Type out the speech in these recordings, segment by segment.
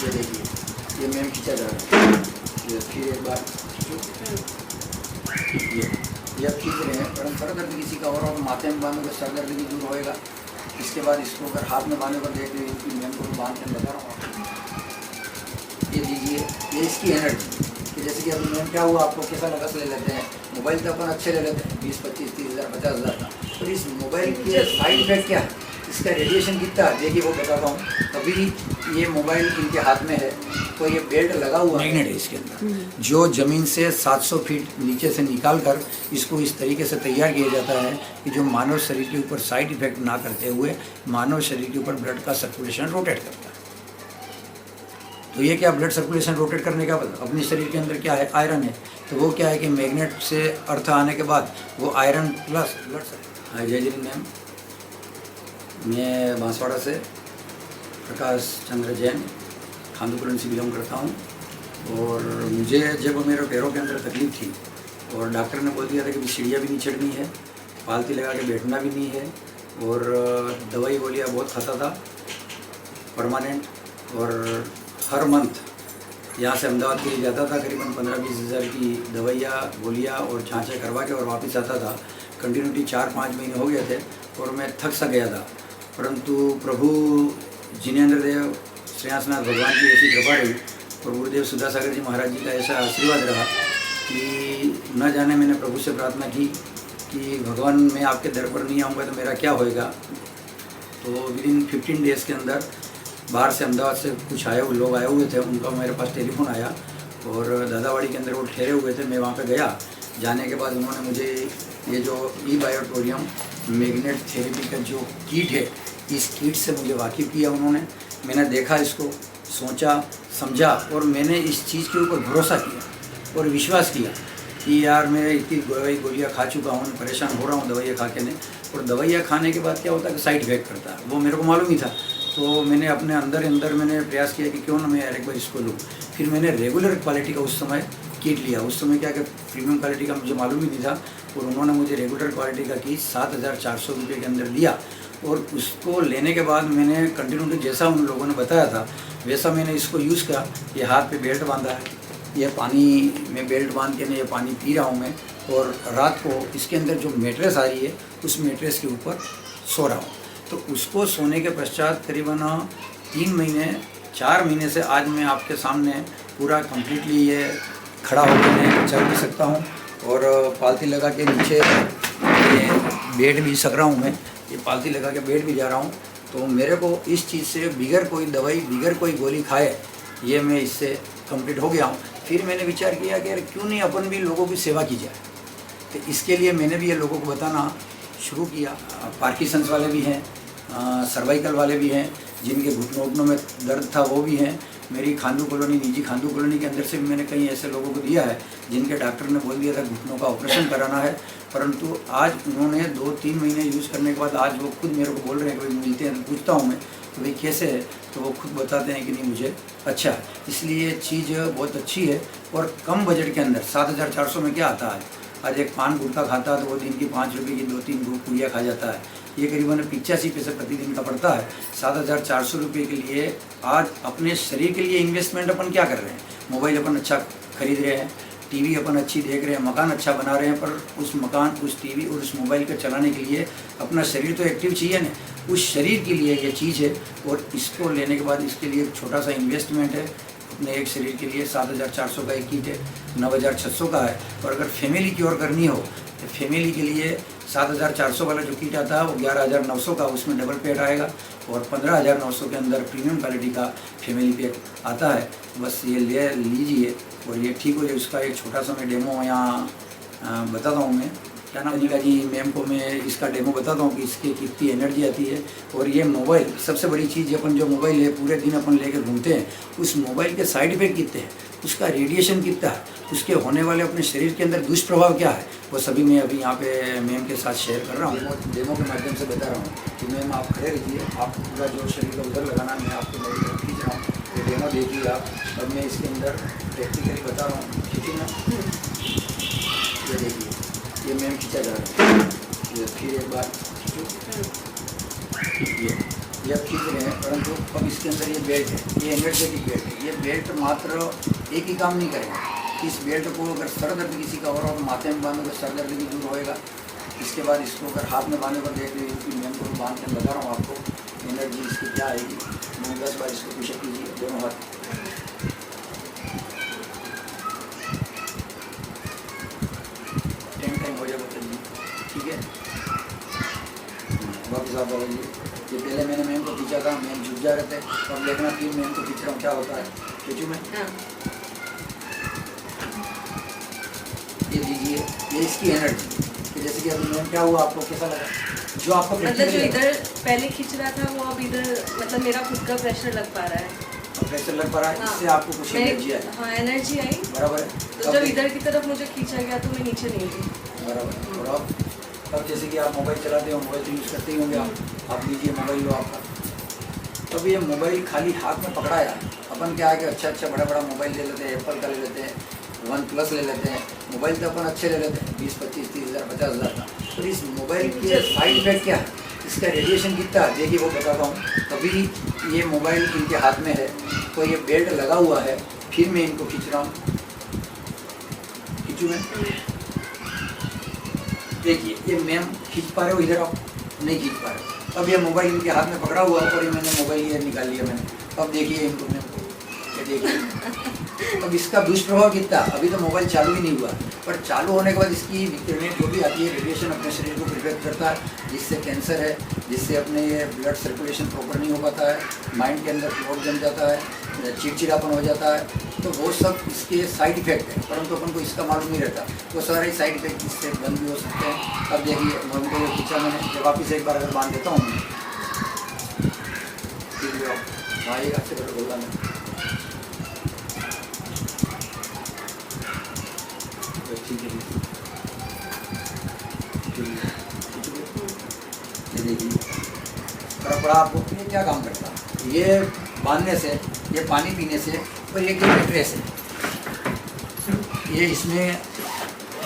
ये देखिए, ये मैम खींचा जा रहा है। ये फिर एक बार ये अब खींच रहे हैं। पर सर दर्द किसी का और माथे में बांधोगे सर दर्द भी दूर होएगा। इसके बाद इसको अगर हाथ में बांधने पर देख रहे हैं कि मैम को बांध कर बता रहा हूँ। ये दीजिए, ये इसकी एनर्जी कि जैसे कि अभी मैम क्या हुआ, आपको कैसा लगा ले लेते हैं। मोबाइल तो अपन अच्छे ले लेते हैं 20, 25, 30 हज़ार 50 हज़ार का। तो इस मोबाइल के साइड इफेक्ट क्या है, इसका रेडिएशन कितना है देखिए वो बताता हूँ। अभी ये मोबाइल इनके हाथ में है तो ये बेल्ट लगा हुआ मैग्नेट है इसके अंदर, जो ज़मीन से 700 फीट नीचे से निकाल कर इसको इस तरीके से तैयार किया जाता है कि जो मानव शरीर के ऊपर साइड इफेक्ट ना करते हुए मानव शरीर के ऊपर ब्लड का सर्कुलेशन रोटेट करता है। तो ये क्या ब्लड सर्कुलेशन रोटेट करने का अपने शरीर के अंदर क्या है, आयरन है। तो वो क्या है कि मैग्नेट से अर्थ आने के बाद वो आयरन प्लस ब्लड। हाय जय जय मैम, मैं बांसवाड़ा से प्रकाश चंद्र जैन खांदू कॉलोनी से बिलोंग करता हूँ। और मुझे जब मेरे पैरों के अंदर तकलीफ थी और डॉक्टर ने बोल दिया था कि सीढ़ियाँ भी नहीं चढ़नी है, पालती लगा के बैठना भी नहीं है, और दवाई गोलियाँ बहुत खाता था परमानेंट। और हर मंथ यहाँ से अहमदाबाद के लिए जाता था, करीबन 15-20 हज़ार की दवाइयाँ गोलियाँ और जाँचें करवा के और वापस आता था। कंटिन्यूटी 4-5 महीने हो गए थे और मैं थक सा गया था। परंतु प्रभु जिनेंद्र देव श्रेयांसनाथ भगवान की ऐसी कृपा रही और गुरुदेव सुधासागर जी महाराज जी का ऐसा आशीर्वाद रहा कि न जाने मैंने प्रभु से प्रार्थना की कि भगवान मैं आपके दर पर नहीं आऊँगा तो मेरा क्या होएगा। तो विदिन 15 डेज़ के अंदर बाहर से अहमदाबाद से कुछ लोग आए हुए थे, उनका मेरे पास टेलीफोन आया और दादावाड़ी के अंदर वो ठहरे हुए थे। मैं वहाँ पे गया, जाने के बाद उन्होंने मुझे ये जो ई-बायोटोरियम मैग्नेट थेरेपी का जो किट है, इस किट से मुझे वाकिफ़ किया उन्होंने। मैंने देखा इसको, सोचा समझा और मैंने इस चीज़ के ऊपर भरोसा किया और विश्वास किया कि यार मैं इतनी गोलियाँ खा चुका हूँ, परेशान हो रहा हूँ दवाइयाँ खा के नहीं। और दवाइयाँ खाने के बाद क्या होता है कि साइड इफेक्ट करता है, वो मेरे को मालूम ही था। तो मैंने अपने अंदर मैंने प्रयास किया कि क्यों ना मैं यार एक बार इसको लूँ। फिर मैंने रेगुलर क्वालिटी का उस समय किट लिया। उस समय क्या कि प्रीमियम क्वालिटी का मुझे मालूम ही नहीं था और उन्होंने मुझे रेगुलर क्वालिटी का किट 7,400 रुपये के अंदर दिया। और उसको लेने के बाद मैंने कंटिन्यूटी जैसा उन लोगों ने बताया था वैसा मैंने इसको यूज़ किया। ये हाथ पे बेल्ट बांधा है, ये पानी में बेल्ट बांध के ये पानी पी रहा हूँ मैं। और रात को इसके अंदर जो मैट्रेस आ रही है उस मैट्रेस के ऊपर सो रहा हूँ। तो उसको सोने के पश्चात करीबन 3 महीने 4 महीने से आज मैं आपके सामने पूरा कम्प्लीटली ये खड़ा होकर मैं चल भी सकता हूँ और पालती लगा के नीचे ये बैठ भी सक रहा हूँ मैं। ये पालती लगा के बैठ भी जा रहा हूँ। तो मेरे को इस चीज़ से बिगर कोई दवाई बिगर कोई गोली खाए ये मैं इससे कंप्लीट हो गया हूँ। फिर मैंने विचार किया कि यार क्यों नहीं अपन भी लोगों की सेवा की जाए। तो इसके लिए मैंने भी ये लोगों को बताना शुरू किया। पार्किंसंस वाले भी हैं, सर्वाइकल वाले भी हैं, जिनके घुटनों में दर्द था वो भी हैं। मेरी खांदू कॉलोनी निजी खांदू कॉलोनी के अंदर से भी मैंने कई ऐसे लोगों को दिया है जिनके डॉक्टर ने बोल दिया था घुटनों का ऑपरेशन कराना है। परंतु आज उन्होंने 2-3 महीने यूज़ करने के बाद आज वो खुद मेरे को बोल रहे हैं कि भाई मिलते हैं तो पूछता हूँ मैं तो भाई कैसे है, तो वो खुद बताते हैं कि नहीं मुझे अच्छा है। इसलिए चीज़ बहुत अच्छी है और कम बजट के अंदर 7,400 में क्या आता है। आज एक पान गुटखा खाता है तो वो दिन की 5 रुपये की 2-3 पूड़ियाँ खा जाता है। ये करीबन 85 पैसे प्रतिदिन का पड़ता है। 7,400 रुपये के लिए आज अपने शरीर के लिए इन्वेस्टमेंट अपन क्या कर रहे हैं। मोबाइल अपन अच्छा खरीद रहे हैं, टीवी अपन अच्छी देख रहे हैं, मकान अच्छा बना रहे हैं, पर उस मकान उस टीवी और उस मोबाइल को चलाने के लिए अपना शरीर तो एक्टिव चाहिए ना। उस शरीर के लिए ये चीज़ है और इसको लेने के बाद इसके लिए एक छोटा सा इन्वेस्टमेंट है। अपने एक शरीर के लिए 7,400 का एक किट है, 9,600 का है। और अगर फैमिली की ओर करनी हो तो फैमिली के लिए 7,400 वाला जो किट आता है वो 11,900 का, उसमें डबल पेड आएगा। और 15,900 के अंदर प्रीमियम क्वालिटी का फैमिली पैक आता है। बस ये ले लीजिए और ये ठीक हो जाए। उसका एक छोटा सा मैं डेमो यहाँ बताता हूँ मैं। क्या नाम अनिका जी मैम को मैं इसका डेमो बताता हूँ कि इसके कितनी एनर्जी आती है। और ये मोबाइल सबसे बड़ी चीज़, अपन जो मोबाइल है पूरे दिन अपन लेकर घूमते हैं, उस मोबाइल के साइड इफेक्ट कितने हैं, उसका रेडिएशन कितना है, उसके होने वाले अपने शरीर के अंदर दुष्प्रभाव क्या है, वो सभी मैं अभी यहाँ पे मैम के साथ शेयर कर रहा हूँ। डेमो के माध्यम से बता रहा हूँ कि मैम आप खड़े रहिए, आप पूरा जो शरीर का उधर लगाना मैं आपको मेरी तरफ खींच रहा हूँ। ये डेमो देखिए आप। अब मैं इसके अंदर प्रैक्टिकली बता रहा हूँ, ठीक है ना। ये देखिए, ये मैम खींचा जा रहा है। ये फिर एक बार ये आप खींच रहे हैं, परंतु अब इसके अंदर ये बेल्ट है, ये एनर्जेटिक बेल्ट है। ये बेल्ट मात्र एक ही काम नहीं करेगा। इस बेल्ट को अगर सर दर्द किसी का हो रहा हो तो माथे में बांधोगे, सर दर्द भी दूर होएगा। इसके बाद इसको अगर हाथ में बांधने पर देख लीजिए कि मैं को बांध के बता रहा हूँ आपको एनर्जी इसकी क्या आएगी। मैं 10 बार इसको पुशअप कीजिए दोनों हाथ। 10 टाइम हो जाएगा चलिए, ठीक है। वापस आप बोलिए। ये पहले मैंने मैम को खींचा था, मैम झुक जा रहे थे, अब देखना फिर मैम को खींच रहा हूँ क्या होता है। खींचूँ मैं? ये दीजिए, ये इसकी एनर्जी। जैसे कि अभी मैम क्या हुआ, आपको कैसा लगा? जो आपको मतलब जो इधर पहले खींच रहा था वो अब इधर मतलब मेरा खुद का प्रेशर लग पा रहा है। प्रेशर लग पा रहा है, इससे आपको कुछ एनर्जी आई। हाँ, एनर्जी आई, बराबर है। तो जब इधर की तरफ मुझे खींचा गया तो मैं नीचे नहीं गई। बराबर। और अब जैसे कि आप मोबाइल चलाते हो, मोबाइल तो यूज़ करते ही होंगे आप लीजिए मोबाइल लो आपका। तब ये मोबाइल खाली हाथ में पकड़ाया, अपन क्या है कि अच्छा बड़ा मोबाइल ले लेते हैं, एप्पल का ले लेते हैं, OnePlus ले लेते हैं। मोबाइल तो अपन अच्छे ले लेते हैं 20, 25, 30 हज़ार 50 हज़ार का। तो इस मोबाइल के साइड इफेक्ट क्या है, इसका रेडिएशन कितना है देखिए, वो बताता हूँ। अभी ये मोबाइल इनके हाथ में है, तो ये बेल्ट लगा हुआ है, फिर मैं इनको खींच रहा हूँ। खींचूँ मैं? देखिए ये मैम खींच पा रहे हो, इधर आप नहीं खींच पा रहे हो। अब ये मोबाइल इनके हाथ में पकड़ा हुआ है और ये मैंने मोबाइल ये निकाल लिया मैंने। अब देखिए इनको मैम को, ये देखिए अब इसका दुष्प्रभाव कितना। अभी तो मोबाइल चालू ही नहीं हुआ, पर चालू होने के बाद इसकी विकिरण जो भी आती है रेडिएशन अपने शरीर को प्रिपेयर करता है, जिससे कैंसर है, जिससे अपने ये ब्लड सर्कुलेशन प्रॉपर नहीं हो पाता है, माइंड के अंदर क्लॉट जम जाता है, चिड़चिड़ापन हो जाता है। तो वो सब इसके साइड इफेक्ट है, परंतु अपन को इसका मालूम नहीं रहता। वो सारे साइड इफेक्ट इससे बंद भी हो सकते हैं। अब देखिए उनको ये खींचा मैंने, वापिस एक बार अगर बांध देता हूँ हाँ एक अच्छे बड़ा बोला मैं। ठीक है देखिए बड़ा आपको ये क्या काम करता है, ये बांधने से, ये पानी पीने से, और ये क्या मैट्रेस है, ये इसमें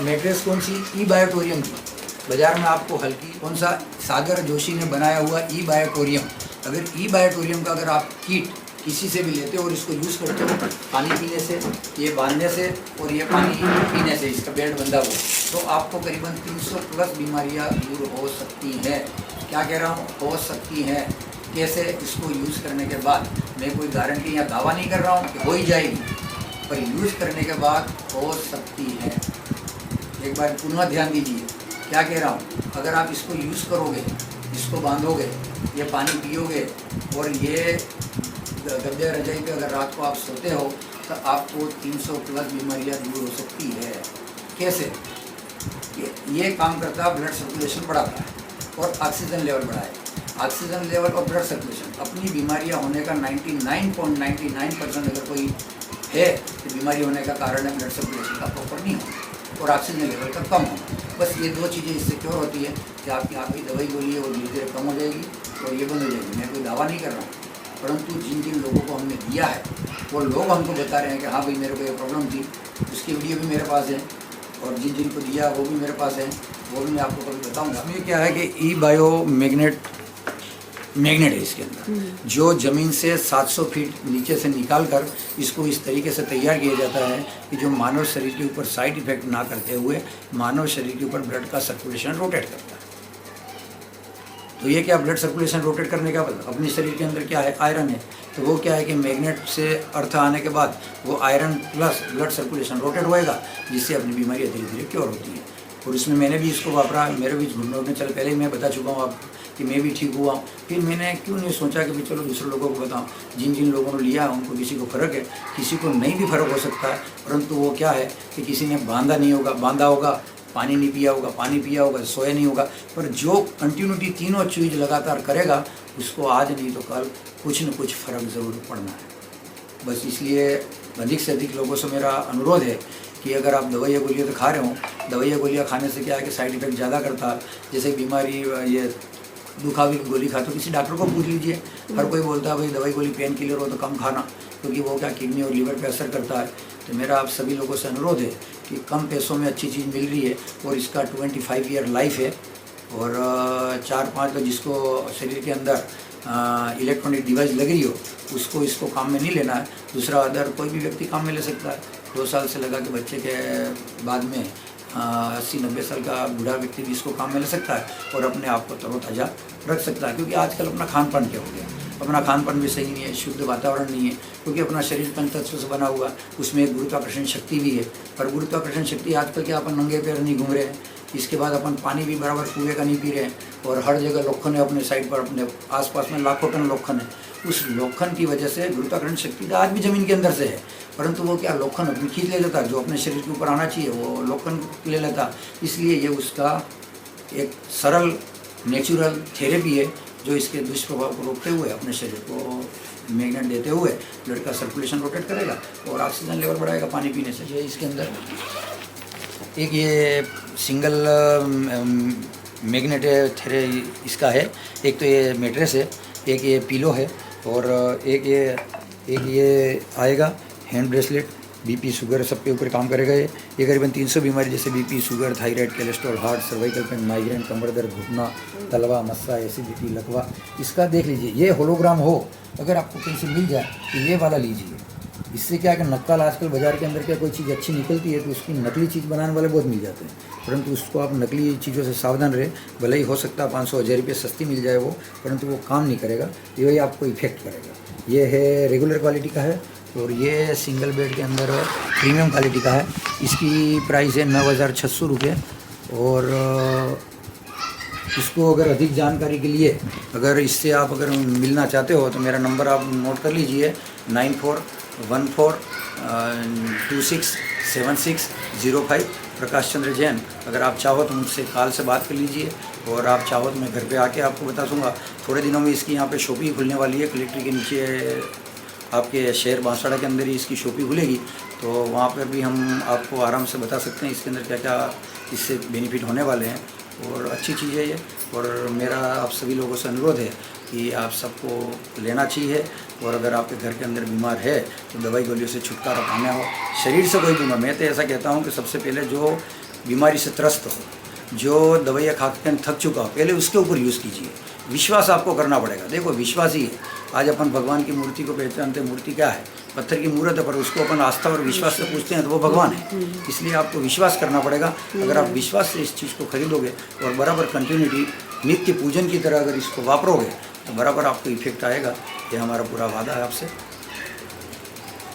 मैट्रेस कौन सी, ई बायोटोरियम की। बाज़ार में आपको हल्की कौन सा, सागर जोशी ने बनाया हुआ ई बायोटोरियम। अगर ई बायोटोरियम का अगर आप किट किसी से भी लेते हो और इसको यूज़ करते हो पानी पीने से, ये बांधने से और ये पानी पीने से, इसका बेल्ट बंधा हुआ, तो आपको करीबन 300 प्लस बीमारियां दूर हो सकती हैं। क्या कह रहा हूँ, हो सकती हैं। कैसे, इसको यूज़ करने के बाद, मैं कोई गारंटी या दावा नहीं कर रहा हूँ कि हो ही जाएगी, पर यूज़ करने के बाद हो सकती है। एक बार पुनः ध्यान दीजिए क्या कह रहा हूँ। अगर आप इसको यूज़ करोगे, इसको बांधोगे, ये पानी पियोगे और ये गद्दे रजाई पे अगर रात को आप सोते हो तो आपको 300 प्लस बीमारियां दूर हो सकती है। कैसे, ये काम करता है, ब्लड सर्कुलेशन बढ़ाता है और ऑक्सीजन लेवल बढ़ाए। ऑक्सीजन लेवल और ब्लड सर्कुलेशन अपनी बीमारियां होने का 99.99% अगर कोई है तो बीमारी होने का कारण है ब्लड सर्कुलेशन का प्रॉपर नहीं होना और ऑक्सीजन लेवल का कम होना। बस ये दो चीज़ें इससे क्योर होती है कि आपकी आँख की दवाई गोली है वो धीरे धीरे कम हो जाएगी और ये बंद हो जाएगी। मैं कोई दावा नहीं कर रहा हूँ, परंतु जिन जिन लोगों को हमने दिया है वो लोग हमको बता रहे हैं कि हाँ भाई मेरे को ये प्रॉब्लम थी, उसकी वीडियो भी मेरे पास है और जिन जिन को दिया वो भी मेरे पास है, वो भी मैं आपको कभी बताऊंगा। इसमें क्या है कि ई बायो मैग्नेट है इसके अंदर, जो ज़मीन से 700 फीट नीचे से निकाल कर इसको इस तरीके से तैयार किया जाता है कि जो मानव शरीर के ऊपर साइड इफेक्ट ना करते हुए मानव शरीर के ऊपर ब्लड का सर्कुलेशन रोटेट करता है। तो ये क्या ब्लड सर्कुलेशन रोटेट करने का मतलब अपने शरीर के अंदर क्या है, आयरन है, तो वो क्या है कि मैग्नेट से अर्थ आने के बाद वो iron plus blood circulation rotate होएगा, जिससे अपनी बीमारियाँ धीरे धीरे क्योर होती है। और इसमें मैंने भी इसको वापरा, मेरे भी घुटनों में चल, पहले ही मैं बता चुका हूँ आपको कि मैं भी ठीक हुआ हूँ। फिर मैंने क्यों नहीं सोचा कि भाई चलो दूसरे लोगों को बताऊँ, जिन जिन लोगों ने लिया उनको किसी को फ़र्क है, किसी को नहीं भी फ़र्क हो सकता है, परंतु वो क्या है कि किसी ने बांधा होगा, पानी नहीं पिया होगा, पानी पिया होगा, सोया नहीं होगा, पर जो कंटिन्यूटी तीनों चीज़ लगातार करेगा उसको आज नहीं तो कल कुछ न कुछ फ़र्क ज़रूर पड़ना है। बस इसलिए अधिक से अधिक लोगों से मेरा अनुरोध है कि अगर आप दवाइयाँ गोलियाँ तो खा रहे हो, दवाइयाँ गोलियाँ खाने से क्या है कि साइड इफ़ेक्ट ज़्यादा करता है। जैसे बीमारी ये दुखावी की गोली खाते हो, किसी डॉक्टर को पूछ लीजिए, हर कोई बोलता है भाई दवाई गोली पेन किलर हो तो कम खाना, क्योंकि वो क्या किडनी और लीवर पे असर करता है। तो मेरा आप सभी लोगों से अनुरोध है कि कम पैसों में अच्छी चीज़ मिल रही है और इसका 25 ईयर लाइफ है और 4-5 तो जिसको शरीर के अंदर इलेक्ट्रॉनिक डिवाइस लग रही हो उसको इसको काम में नहीं लेना है। दूसरा अदर कोई भी व्यक्ति काम में ले सकता है। 2 साल से लगा के बच्चे के बाद में 80-90 साल का बूढ़ा व्यक्ति भी इसको काम में ले सकता है और अपने आप को तरोताज़ा रख सकता है। क्योंकि आजकल अपना खान पान क्या हो गया, अपना खान पान भी सही नहीं है, शुद्ध वातावरण नहीं है। क्योंकि अपना शरीर पंचतत्व से बना हुआ, उसमें एक गुरुत्वाकर्षण शक्ति भी है। पर गुरुत्वाकर्षण शक्ति आजकल क्या अपन नंगे पैर नहीं घूम रहे हैं। इसके बाद अपन पानी भी बराबर कुएं का नहीं पी रहे हैं और हर जगह लोखंड है, अपने साइड पर अपने आसपास में लाखों टन लोखंड है। उस लोखंड की वजह से गुरुत्वाकर्षण शक्ति तो आज भी ज़मीन के अंदर से है, परंतु वो क्या लोखंड अपनी खींच ले लेता, जो अपने शरीर के ऊपर आना चाहिए वो लोखंड ले लेता। इसलिए ये उसका एक सरल नेचुरल थेरेपी है जो इसके दुष्प्रभाव को रोकते हुए अपने शरीर को मैग्नेट देते हुए ब्लड का सर्कुलेशन रोटेट करेगा और ऑक्सीजन लेवल बढ़ाएगा पानी पीने से। ये इसके अंदर एक ये सिंगल मैग्नेट थेरे इसका है। एक तो ये मेट्रेस है, एक ये पिलो है और एक ये आएगा हैंड ब्रेसलेट। बीपी शुगर सबके ऊपर काम करेगा। ये करीबन 300 बीमारी जैसे BP sugar thyroid cholesterol heart cervical pain migraine कमर दर्द घुटना तलवा मस्सा एसिडिटी लकवा इसका देख लीजिए। ये होलोग्राम हो अगर आपको कहीं से मिल जाए तो ये वाला लीजिए। इससे क्या है कि नक्काल आजकल बाज़ार के अंदर क्या कोई चीज़ अच्छी निकलती है तो उसकी नकली चीज़ बनाने वाले बहुत मिल जाते हैं, परंतु उसको आप नकली चीज़ों से सावधान रहे। भले ही हो सकता है 500-1000 रुपये सस्ती मिल जाए वो, परंतु वो काम नहीं करेगा, ये आपको इफेक्ट करेगा। ये है रेगुलर क्वालिटी का है और ये सिंगल बेड के अंदर प्रीमियम क्वालिटी का है। इसकी प्राइस है 9600 रुपये। और इसको अगर अधिक जानकारी के लिए अगर इससे आप अगर मिलना चाहते हो तो मेरा नंबर आप नोट कर लीजिए 9414267605 प्रकाश चंद्र जैन। अगर आप चाहो तो मुझसे कॉल से बात कर लीजिए और आप चाहो तो मैं घर पे आके आपको बता दूँगा। थोड़े दिनों में इसकी यहाँ पे शॉप ही खुलने वाली है, कलेक्ट्री के नीचे आपके शहर बांसवाड़ा के अंदर ही इसकी शॉप ही खुलेगी, तो वहाँ पर भी हम आपको आराम से बता सकते हैं इसके अंदर क्या क्या इससे बेनिफिट होने वाले हैं। और अच्छी चीज़ है ये। और मेरा आप सभी लोगों से अनुरोध है कि आप सबको लेना चाहिए। और अगर आपके घर के अंदर बीमार है तो दवाई गोलियों से छुटकारा पाना हो, शरीर से कोई बीमार, मैं तो ऐसा कहता हूँ कि सबसे पहले जो बीमारी से त्रस्त हो, जो दवाइयाँ खा के थक चुका हो, पहले उसके ऊपर यूज़ कीजिए। विश्वास आपको करना पड़ेगा। देखो विश्वास ही है। आज अपन भगवान की मूर्ति को पहचानते हैं, मूर्ति क्या है, पत्थर की मूर्त है, पर उसको अपन आस्था और विश्वास से पूछते हैं तो वो भगवान है। इसलिए आपको विश्वास करना पड़ेगा। अगर आप विश्वास से इस चीज़ को खरीदोगे और बराबर कंटिन्यूटी नित्य पूजन की तरह अगर इसको वापरोगे तो बराबर आपको इफेक्ट आएगा। ये हमारा पूरा वादा है आपसे।